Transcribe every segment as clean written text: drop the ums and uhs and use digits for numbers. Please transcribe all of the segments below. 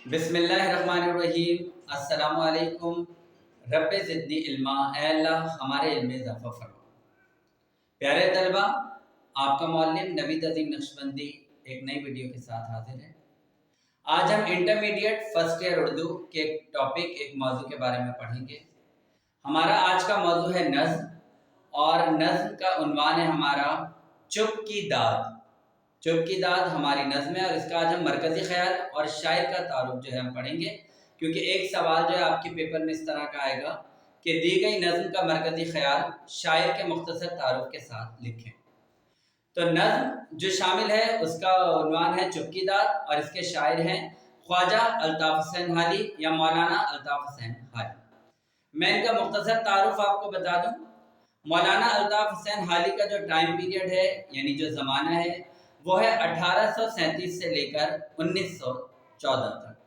बिस्मिल्लाहिर्रहमानिर्रहीम। अस्सलामु अलैकुम। रब्बे ज़िदनी इल्मा, ऐ अल्लाह हमारे इल्म में इज़ाफ़ा फरमा। प्यारे तलबा, आपका मौल्लिम नवीद अज़ीम नक्शबंदी एक नई वीडियो के साथ हाजिर है। आज हम इंटरमीडिएट फर्स्ट ईयर उर्दू के एक टॉपिक, एक मौजू के बारे में पढ़ेंगे। हमारा आज का मौजू है नज़्म, और नज़्म का उन्वान है हमारा चुप की दाद। चुप की दाद हमारी नज़्म है, और इसका आज हम मरकज़ी ख़याल और शायर का तारुफ जो है हम पढ़ेंगे, क्योंकि एक सवाल जो है आपके पेपर में इस तरह का आएगा कि दी गई नज़्म का मरकज़ी ख़याल शायर के मुख्तसर तारुफ के साथ लिखें। तो नज़्म जो शामिल है उसका उन्वान है चुप की दाद, और इसके शायर हैं ख्वाजा अल्ताफ़ हुसैन हाली या मौलाना अल्ताफ़ हुसैन हाली। मैं इनका मुख्तसर तारुफ आपको बता दूँ। मौलाना अल्ताफ़ हुसैन हाली का जो टाइम पीरियड है, यानी जो ज़माना है, वो है 1837 से लेकर 1914 तक।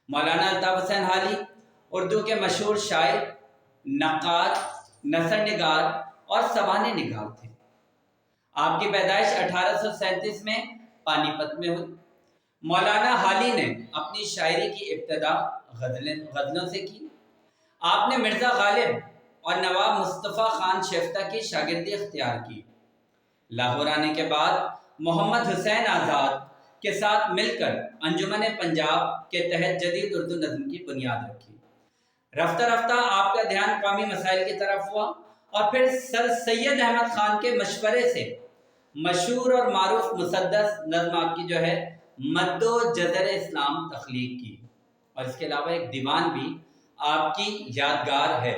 मौलाना अल्ताफ़ हुसैन हाली उर्दू के मशहूर शायर, नक्काद, नसर निगार और सवाने निगार थे। आपकी पैदाइश 1837 में पानीपत में हुई। मौलाना हाली ने अपनी शायरी की इब्तिदा गज़लों से की। आपने मिर्ज़ा गालिब और नवाब मुस्तफ़ा खान शेफ्ता की शागिर्दी इख्तियार की। लाहौर आने के बाद मोहम्मद हुसैन आज़ाद के साथ मिलकर अंजुमन पंजाब के तहत जदीद उर्दू नज़्म की बुनियाद रखी। रफ्ता रफ्ता आपका ध्यान कौमी मसाइल की तरफ हुआ, और फिर सर सैयद अहमद खान के मशवरे से मशहूर और मारूफ मुसद्दस नज़्म आपकी जो है मद्दो जज़र इस्लाम तख्लीक की, और इसके अलावा एक दीवान भी आपकी यादगार है।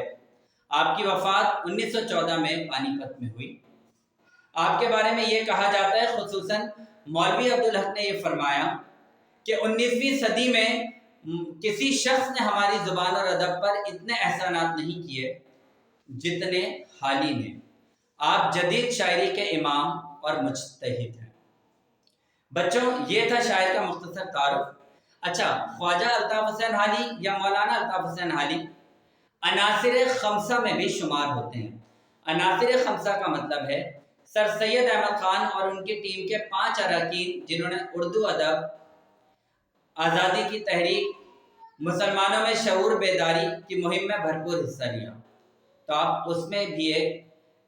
आपकी वफ़ात 1914 में पानीपत में हुई। आपके बारे में ये कहा जाता है, खुसूसन मौलवी अब्दुल हक ने ये फरमाया कि 19वीं सदी में किसी शख्स ने हमारी ज़ुबान और अदब पर इतने एहसानात नहीं किए जितने हाली ने। आप जदीद शायरी के इमाम और मुज्तहिद हैं। बच्चों, ये था शायर का मुख्तसर तारुफ। अच्छा, ख्वाजा अल्ताफ़ हुसैन हाली या मौलाना अल्ताफ़ हुसैन हाली अनासिर खमसा में भी शुमार होते हैं। अनासिर खमसा का मतलब है सर सैयद अहमद खान और उनकी टीम के 5 अरकान जिन्होंने उर्दू अदब, आज़ादी की तहरीक, मुसलमानों में शऊर बेदारी की मुहिम में भरपूर हिस्सा लिया। तो आप उसमें भी एक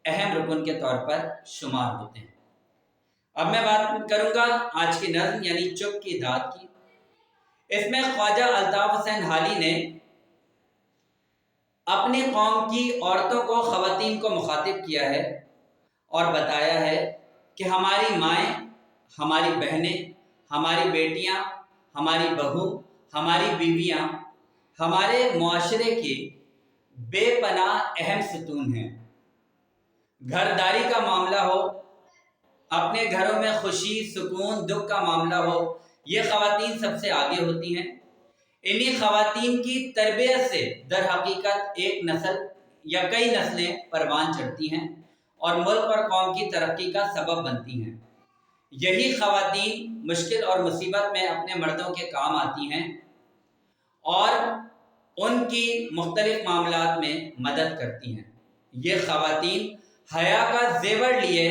अहम रुकन के तौर पर शुमार होते हैं। अब मैं बात करूंगा आज की नज़्म यानी चुप की दाद की। इसमें ख्वाजा अल्ताफ़ हुसैन हाली ने अपनी कौम की औरतों को, ख़वातीन को मुखातिब किया है और बताया है कि हमारी माएँ, हमारी बहनें, हमारी बेटियाँ, हमारी बहू, हमारी बीवियाँ हमारे मुआशरे की बेपनाह अहम सतून हैं। घरदारी का मामला हो, अपने घरों में खुशी, सुकून, दुख का मामला हो, ये ख़वातीन सबसे आगे होती हैं। इन्हीं ख़वातीन की तरबियत से दर हकीकत एक नस्ल या कई नस्लें परवान चढ़ती हैं और मुल्क और कौम की तरक्की का सबब बनती हैं। यही ख़वातीन मुश्किल और मुसीबत में अपने मर्दों के काम आती हैं और उनकी मुख्तलिफ मामलात में मदद करती हैं। ये ख़वातीन हया का ज़ेवर लिए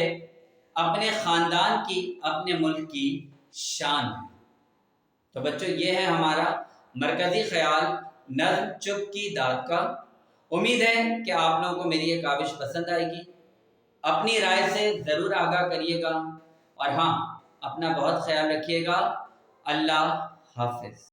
अपने ख़ानदान की, अपने मुल्क की शान है। तो बच्चों, ये है हमारा मरकज़ी ख़याल नज़्म चुप की दाद का। उम्मीद है कि आप लोगों को मेरी ये काविश पसंद आएगी। अपनी राय से ज़रूर आगाह करिएगा, और हाँ, अपना बहुत ख्याल रखिएगा। अल्लाह हाफ़िज़।